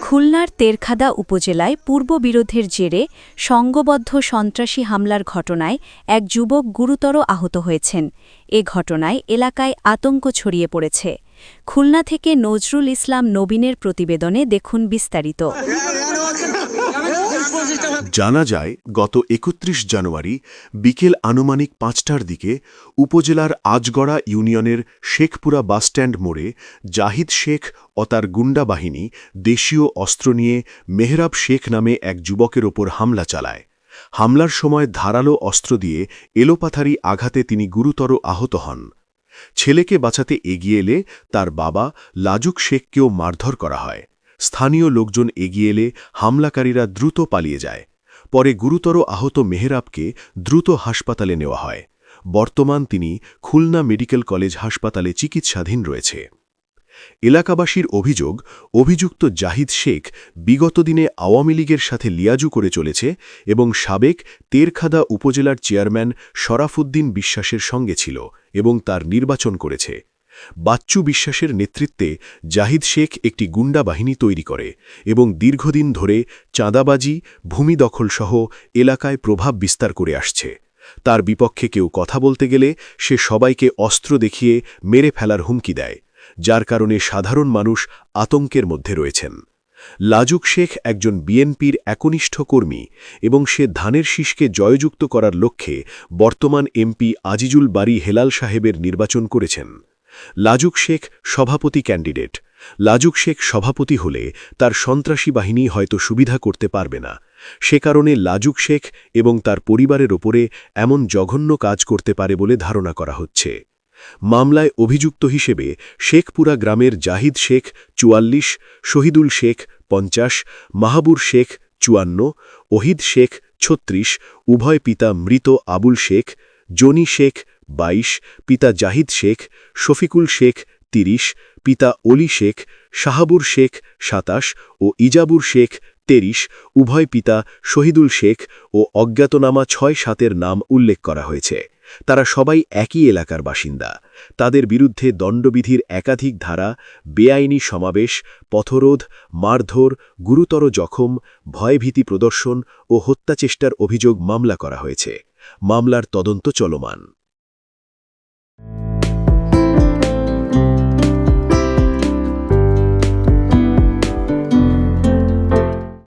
খুলনার তেরখাদা উপজেলায় পূর্ববিরোধের জেরে সংঘবদ্ধ সন্ত্রাসী হামলার ঘটনায় এক যুবক গুরুতর আহত হয়েছেন। এ ঘটনায় এলাকায় আতঙ্ক ছড়িয়ে পড়েছে। খুলনা থেকে নজরুল ইসলাম নবীনের প্রতিবেদনে দেখুন বিস্তারিত। জানা যায়, গত ৩১ জানুয়ারি বিকেল আনুমানিক ৫টার দিকে উপজেলার আজগড়া ইউনিয়নের শেখপুরা বাসস্ট্যান্ড মোড়ে জাহিদ শেখ ও তার গুন্ডা বাহিনী দেশীয় অস্ত্র নিয়ে মেহরাব শেখ নামে এক যুবকের ওপর হামলা চালায়। হামলার সময় ধারালো অস্ত্র দিয়ে এলোপাথারি আঘাতে তিনি গুরুতর আহত হন। ছেলেকে বাঁচাতে এগিয়ে এলে তার বাবা লাজুক শেখকেও মারধর করা হয়। স্থানীয় লোকজন এগিয়ে এলে হামলাকারীরা দ্রুত পালিয়ে যায়। পরে গুরুতর আহত মেহরাবকে দ্রুত হাসপাতালে নেওয়া হয়। বর্তমান তিনি খুলনা মেডিকেল কলেজ হাসপাতালে চিকিৎসাধীন রয়েছে। এলাকাবাসীর অভিযোগ, অভিযুক্ত জাহিদ শেখ বিগত দিনে আওয়ামী লীগের সাথে লিয়াজু করে চলেছে এবং সাবেক তেরখাদা উপজেলার চেয়ারম্যান শরাফুদ্দিন বিশ্বাসের সঙ্গে ছিল এবং তার নির্বাচন করেছে। বাচ্চু বিশ্বাসের নেতৃত্বে জাহিদ শেখ একটি গুন্ডা বাহিনী তৈরি করে এবং দীর্ঘদিন ধরে চাঁদাবাজি, ভূমি দখলসহ এলাকায় প্রভাব বিস্তার করে আসছে। তার বিপক্ষে কেউ কথা বলতে গেলে সে সবাইকে অস্ত্র দেখিয়ে মেরে ফেলার হুমকি দেয়, যার কারণে সাধারণ মানুষ আতঙ্কের মধ্যে রয়েছেন। লাজুক শেখ একজন বিএনপির একনিষ্ঠ কর্মী এবং সে ধানের শীষকে জয়যুক্ত করার লক্ষ্যে বর্তমান এমপি আজিজুল বারী হেলাল সাহেবের নির্বাচন করেছেন। লাজুক শেখ সভাপতি ক্যান্ডিডেট। লাজুক শেখ সভাপতি হলে তার সন্ত্রাসী বাহিনী হয়তো সুবিধা করতে পারবে না। সে কারণে লাজুক শেখ এবং তার পরিবারের ওপরে এমন জঘন্য কাজ করতে পারে বলে ধারণা করা হচ্ছে। মামলায় অভিযুক্ত হিসেবে শেখপুরা গ্রামের জাহিদ শেখ ৪৪, শহীদুল শেখ ৫০, মাহাবুর শেখ ৫৪, ওহিদ শেখ ৩৬, উভয় পিতা মৃত আবুল শেখ, জনি শেখ ২২, পিতা জাহিদ শেখ, শফিকুল শেখ ৩০, পিতা অলি শেখ, শাহাবুর শেখ ২৭ ও ইজাবুর শেখ ২৩, উভয় পিতা শহীদুল শেখ ও অজ্ঞাতনামা ৬-৭ নাম উল্লেখ করা হয়েছে। তারা সবাই একই এলাকার বাসিন্দা। তাদের বিরুদ্ধে দণ্ডবিধির একাধিক ধারা, বেআইনি সমাবেশ, পথরোধ, মারধর, গুরুতর জখম, ভয়ভীতি প্রদর্শন ও হত্যাচেষ্টার অভিযোগ মামলা করা হয়েছে। মামলার তদন্ত চলমান।